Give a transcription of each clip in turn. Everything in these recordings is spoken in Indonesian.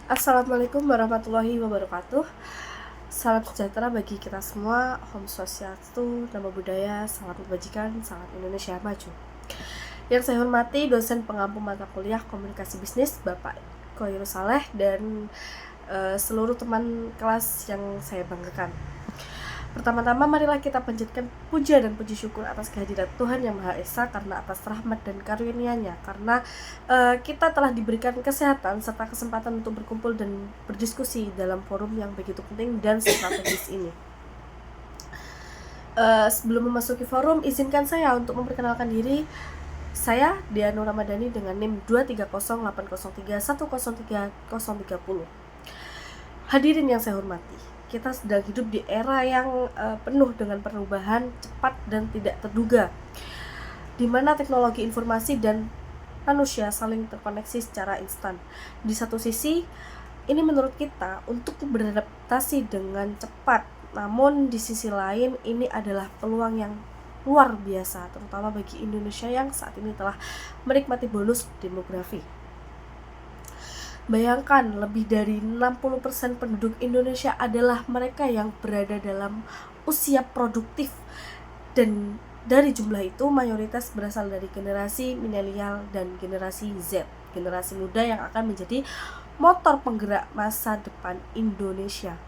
Assalamualaikum warahmatullahi wabarakatuh. Salam sejahtera bagi kita semua. Om Swastiastu, Namo Buddhaya, salam kebajikan, salam Indonesia maju. Yang saya hormati dosen pengampu mata kuliah komunikasi bisnis Bapak Khoirul Saleh dan seluruh teman kelas yang saya banggakan. Pertama-tama marilah kita panjatkan puja dan puji syukur atas kehadirat Tuhan Yang Maha Esa karena atas rahmat dan karunia-Nya, karena kita telah diberikan kesehatan serta kesempatan untuk berkumpul dan berdiskusi dalam forum yang begitu penting dan strategis ini. Sebelum memasuki forum, izinkan saya untuk memperkenalkan diri. Saya Dianu Ramadhani dengan NIM 23080310330. Hadirin yang saya hormati, kita sedang hidup di era yang penuh dengan perubahan cepat dan tidak terduga, di mana teknologi informasi dan manusia saling terkoneksi secara instan. Di satu sisi, ini menurut kita untuk beradaptasi dengan cepat, namun di sisi lain ini adalah peluang yang luar biasa, terutama bagi Indonesia yang saat ini telah menikmati bonus demografi. Bayangkan, lebih dari 60% penduduk Indonesia adalah mereka yang berada dalam usia produktif, dan dari jumlah itu mayoritas berasal dari generasi milenial dan generasi Z, generasi muda yang akan menjadi motor penggerak masa depan Indonesia.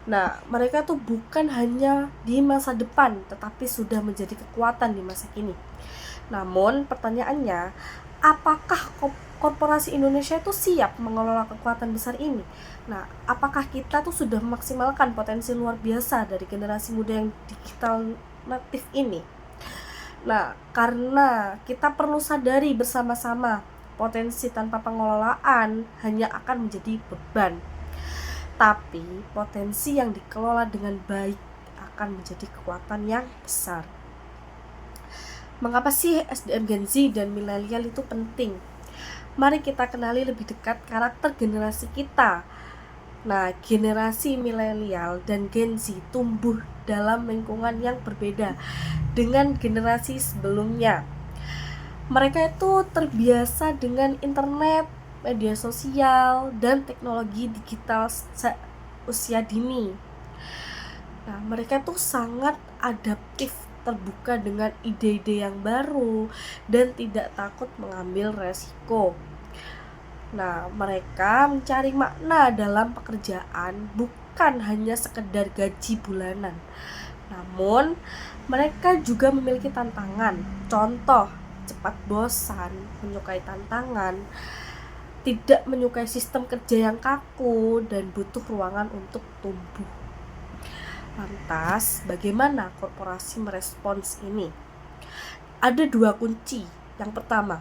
Nah, mereka tuh bukan hanya di masa depan, tetapi sudah menjadi kekuatan di masa kini. Namun pertanyaannya, apakah korporasi Indonesia itu siap mengelola kekuatan besar ini? Nah, apakah kita tuh sudah memaksimalkan potensi luar biasa dari generasi muda yang digital natif ini? Nah, karena kita perlu sadari bersama-sama, potensi tanpa pengelolaan hanya akan menjadi beban. Tapi potensi yang dikelola dengan baik akan menjadi kekuatan yang besar. Mengapa sih SDM Gen Z dan milenial itu penting? Mari kita kenali lebih dekat karakter generasi kita. Nah, generasi milenial dan Gen Z tumbuh dalam lingkungan yang berbeda dengan generasi sebelumnya. Mereka itu terbiasa dengan internet, media sosial, dan teknologi digital usia dini. Nah, mereka tuh sangat adaptif, terbuka dengan ide-ide yang baru, dan tidak takut mengambil resiko. Nah, mereka mencari makna dalam pekerjaan, bukan hanya sekedar gaji bulanan. Namun, mereka juga memiliki tantangan. Contoh, cepat bosan, menyukai tantangan, tidak menyukai sistem kerja yang kaku, dan butuh ruangan untuk tumbuh. Lantas, bagaimana korporasi merespons ini? Ada dua kunci. Yang pertama,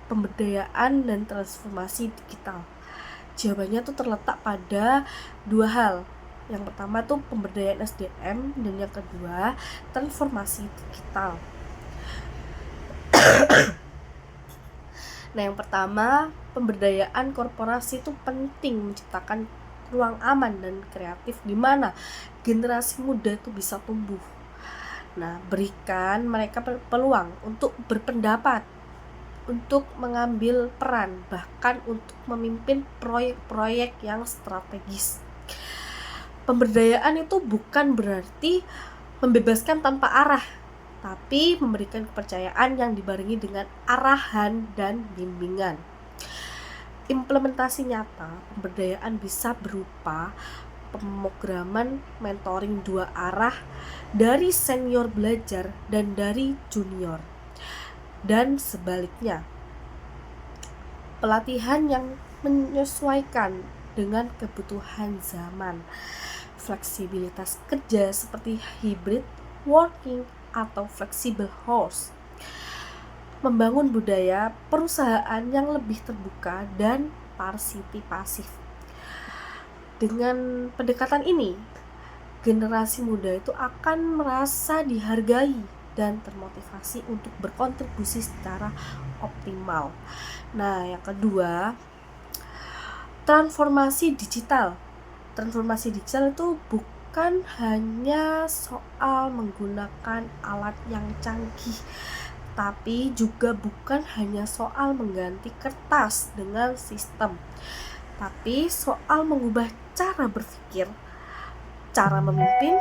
pemberdayaan dan transformasi digital. Jawabannya tuh terletak pada dua hal. Yang pertama tuh pemberdayaan SDM, dan yang kedua transformasi digital. Nah, yang pertama, pemberdayaan korporasi itu penting menciptakan ruang aman dan kreatif di mana generasi muda itu bisa tumbuh. Nah, berikan mereka peluang untuk berpendapat, untuk mengambil peran, bahkan untuk memimpin proyek-proyek yang strategis. Pemberdayaan itu bukan berarti membebaskan tanpa arah, tapi memberikan kepercayaan yang dibarengi dengan arahan dan bimbingan. Implementasi nyata pemberdayaan bisa berupa pemrograman mentoring dua arah dari senior belajar dan dari junior, dan sebaliknya. Pelatihan yang menyesuaikan dengan kebutuhan zaman, fleksibilitas kerja seperti hybrid working atau flexible hours, membangun budaya perusahaan yang lebih terbuka dan partisipasif. Dengan pendekatan ini, generasi muda itu akan merasa dihargai dan termotivasi untuk berkontribusi secara optimal. Nah, yang kedua, transformasi digital. Transformasi digital itu bukan hanya soal menggunakan alat yang canggih, tapi juga bukan hanya soal mengganti kertas dengan sistem, tapi soal mengubah cara berpikir, cara memimpin,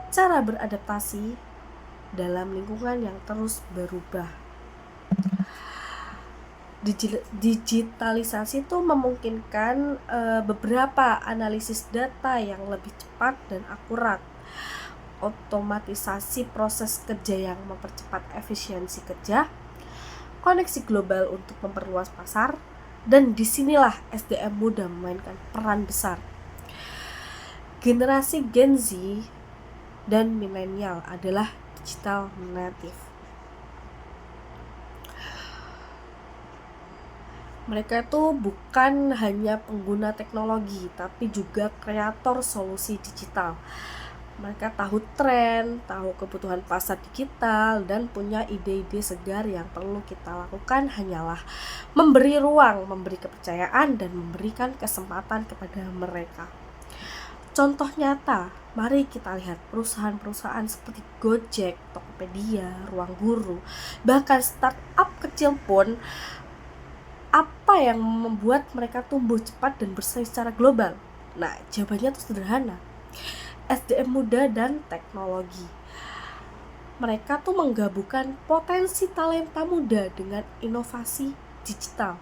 cara beradaptasi dalam lingkungan yang terus berubah. Digitalisasi itu memungkinkan beberapa analisis data yang lebih cepat dan akurat, otomatisasi proses kerja yang mempercepat efisiensi kerja, koneksi global untuk memperluas pasar, dan disinilah SDM muda memainkan peran besar. Generasi Gen Z dan milenial adalah digital native. Mereka itu bukan hanya pengguna teknologi, tapi juga kreator solusi digital. Mereka tahu tren, tahu kebutuhan pasar digital, dan punya ide-ide segar. Yang perlu kita lakukan hanyalah memberi ruang, memberi kepercayaan, dan memberikan kesempatan kepada mereka. Contoh nyata, mari kita lihat perusahaan-perusahaan seperti Gojek, Tokopedia, Ruang Guru, bahkan startup kecil pun. Apa yang membuat mereka tumbuh cepat dan bersaing secara global? Nah, jawabannya itu sederhana. SDM muda dan teknologi. Mereka tuh menggabungkan potensi talenta muda dengan inovasi digital.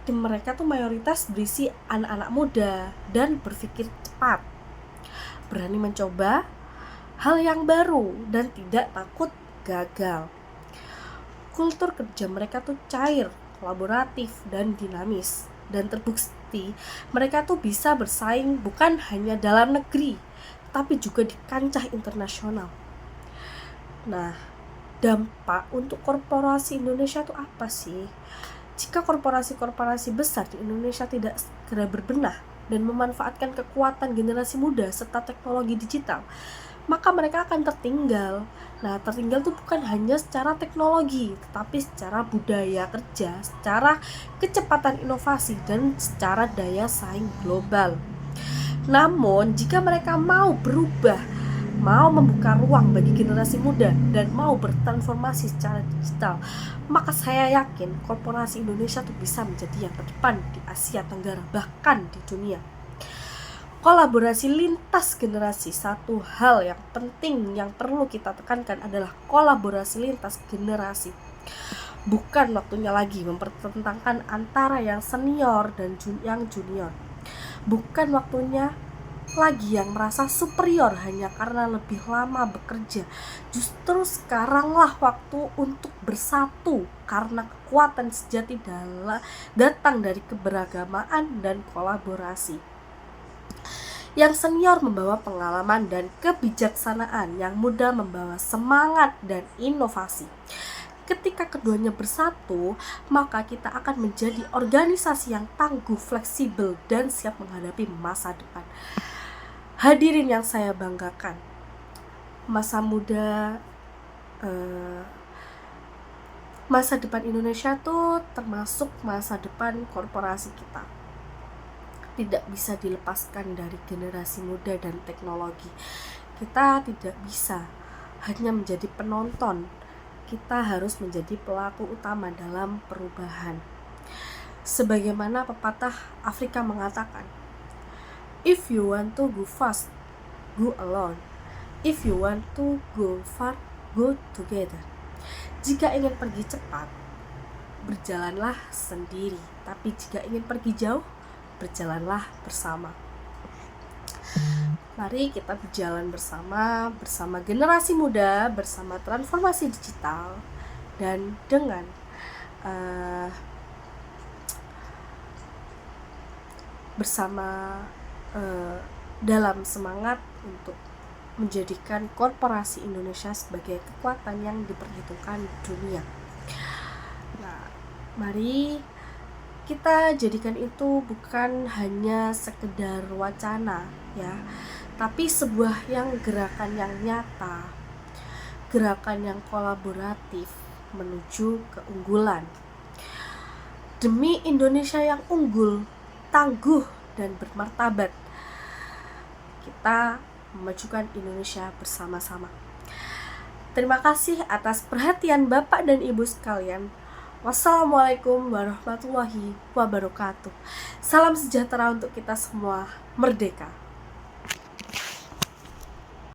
Tim mereka tuh mayoritas berisi anak-anak muda dan berpikir cepat, berani mencoba hal yang baru dan tidak takut gagal. Kultur kerja mereka tuh cair, kolaboratif, dan dinamis, dan terbukti mereka tuh bisa bersaing bukan hanya dalam negeri, tapi juga di kancah internasional. Nah, dampak untuk korporasi Indonesia itu apa sih? Jika korporasi-korporasi besar di Indonesia tidak segera berbenah dan memanfaatkan kekuatan generasi muda serta teknologi digital, maka mereka akan tertinggal. Nah, tertinggal itu bukan hanya secara teknologi, tetapi secara budaya kerja, secara kecepatan inovasi, dan secara daya saing global. Namun, jika mereka mau berubah, mau membuka ruang bagi generasi muda, dan mau bertransformasi secara digital, maka saya yakin korporasi Indonesia tuh bisa menjadi yang terdepan di Asia Tenggara, bahkan di dunia. Kolaborasi lintas generasi, satu hal yang penting yang perlu kita tekankan adalah kolaborasi lintas generasi. Bukan waktunya lagi mempertentangkan antara yang senior dan yang junior. Bukan waktunya lagi yang merasa superior hanya karena lebih lama bekerja. Justru sekaranglah waktu untuk bersatu, karena kekuatan sejati datang dari keberagamaan dan kolaborasi. Yang senior membawa pengalaman dan kebijaksanaan, yang muda membawa semangat dan inovasi. Ketika keduanya bersatu, maka kita akan menjadi organisasi yang tangguh, fleksibel, dan siap menghadapi masa depan. Hadirin yang saya banggakan, masa depan Indonesia tuh termasuk masa depan korporasi kita. Tidak bisa dilepaskan dari generasi muda dan teknologi. Kita tidak bisa hanya menjadi penonton. Kita harus menjadi pelaku utama dalam perubahan. Sebagaimana pepatah Afrika mengatakan, if you want to go fast, go alone. If you want to go far, go together. Jika ingin pergi cepat, berjalanlah sendiri. Tapi jika ingin pergi jauh, berjalanlah bersama. Mari kita berjalan bersama generasi muda, bersama transformasi digital, dan dengan bersama dalam semangat untuk menjadikan korporasi Indonesia sebagai kekuatan yang diperhitungkan dunia. Nah, mari kita jadikan itu bukan hanya sekedar wacana ya, tapi sebuah gerakan yang nyata, gerakan yang kolaboratif menuju keunggulan. Demi Indonesia yang unggul, tangguh, dan bermartabat, kita memajukan Indonesia bersama-sama. Terima kasih atas perhatian Bapak dan Ibu sekalian. Wassalamualaikum warahmatullahi wabarakatuh. Salam sejahtera untuk kita semua. Merdeka!